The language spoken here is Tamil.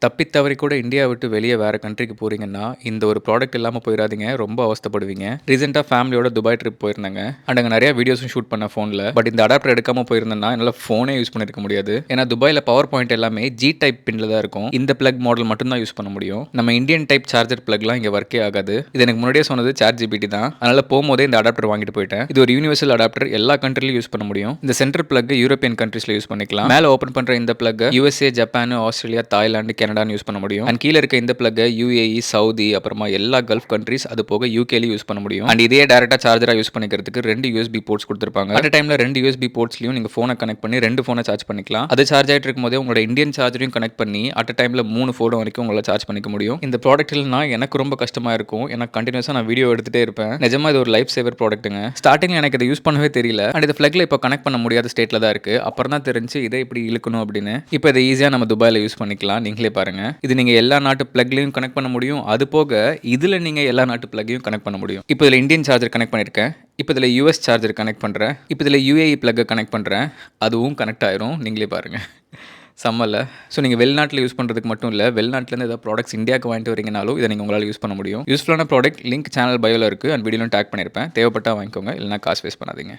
தப்பித் தவறி கூட இந்தியா விட்டு வெளிய வேற கண்ட்ரிக்கு போறீங்கன்னா, இந்த ஒரு ப்ராடக்ட் இல்லாம போயிறாதீங்க. ரொம்ப அவஸ்தைப்படுவீங்க. ரீசென்ட்டா ஃபேமிலியோட துபாய் ட்ரிப் போயிருந்தேங்க. அண்ட் அங்க நெறைய வீடியோஸும் ஷூட் பண்ணேன் ஃபோன்ல. பட் இந்த அடாப்டர் எடுக்காம போயிருந்தேன்னா, என்னால ஃபோனே யூஸ் பண்ணியிருக்க முடியாது. ஏன்னா துபாய்ல பவர் பாயிண்ட் எல்லாமே ஜி டைப் பின்ல தான் இருக்கும். இந்த பிளக் மாடல் மட்டும் தான் யூஸ் பண்ண முடியும். நம்ம இந்தியன் டைப் சார்ஜர் பிளக்லாம் இங்க ஒர்க்கே ஆகாது. இது எனக்கு முன்னாடியே சொன்னது ChatGPT தான். அதனால போம்போதே இந்த அடாப்டர் வாங்கிட்டு போயிட்டேன். இது ஒரு யுனிவர்சல் அடாப்டர். எல்லா கண்ட்ரிலயும் யூஸ் பண்ண முடியும். இந்த சென்டர் பிளக் யூரோப்பியன் கண்ட்ரீஸ்ல யூஸ் பண்ணிக்கலாம். மேல ஓப்பன் பண்ற இந்த plug USA, Japan, Australia, Thailand, கனடான்னு யூஸ் பண்ண முடியும். அண்ட் கீழ இருக்க இந்த பிளக் UAE, சவுதி, அப்புறமா எல்லா கல்ஃப் கண்ட்ரீஸ், அது போக UKலயும் யூஸ் பண்ண முடியும். அண்ட் இதையே டைரக்டா சார்ஜரா யூஸ் பண்ணிக்கிறதுக்கு 2 USB போர்ட்ஸ் கொடுத்திருப்பாங்க. அட் டைம்ல 2 USB போர்ட்ஸ்லயும் நீங்க போனை கனெக்ட் பண்ணி 2 போனை சார்ஜ் பண்ணிக்கலாம். அது சார்ஜ் ஆயிட்டு இருக்கும்போதே உங்களோட இந்தியன் சார்ஜரையும் கனெக்ட் பண்ணி அட் டைம்ல 3 போன் வரைக்கும் உங்களால சார்ஜ் பண்ணிக்க முடியும். இந்த ப்ராடக்ட் இல்லனா எனக்கு ரொம்ப கஷ்டமா இருக்கும். ஏன்னா கண்டினியூஸா நான் வீடியோ எடுத்துட்டே இருப்பேன். நிஜமா இது ஒரு லைஃப் சேவர் ப்ராடக்ட்டுங்க. ஸ்டார்டிங்ல எனக்கு இதை யூஸ் பண்ணவே தெரியல. அண்ட் இது பிளக்ல இப்போ கனெக்ட் பண்ண முடியாத ஸ்டேட்ல தான் இருக்கு. அப்புறம் தான் தெரிஞ்சு இதை இப்படி இழுக்கணும் அப்படின்னு. இப்போ இதை ஈஸியா நம்ம துபாயில யூஸ் பண்ணிக்கலாம். நீங்களே பாருங்க. இது நீங்க எல்லா நாட்டு பிளக்லயும் கனெக்ட் பண்ண முடியும். அது போக இதுல நீங்க எல்லா நாட்டு பிளக்கையும் கனெக்ட் பண்ண முடியும். இப்போ இதுல இந்தியன் சார்ஜர் கனெக்ட் பண்ணிருக்கேன். இப்போ இதில் US சார்ஜர் கனெக்ட் பண்ணுறேன். இப்போ இதில் UAE பிளக்கை கனெக்ட் பண்ணுறேன். அதுவும் கனெக்ட் ஆயிரும். நீங்களே பாருங்கள். செம்மல்ல. ஸோ நீங்கள் வெளிநாட்டில் யூஸ் பண்ணுறதுக்கு மட்டும் இல்லை, வெளிநாட்டிலேருந்து ஏதாவது ப்ராடக்ட்ஸ் இந்தியாவுக்கு வாங்கிட்டு வரீங்கனாலும் இதை நீங்கள் உங்களால் யூஸ் பண்ண முடியும். யூஸ்ஃபுல்லான ப்ராடக்ட் லிங்க் சேனல் பயோவில் இருக்குது. அண்ட் வீடியோவில் டேக் பண்ணியிருப்பேன். தேவைப்பட்டால் வாங்கிக்கோங்க. இல்லைனா காசு வேஸ்ட் பண்ணாதீங்க.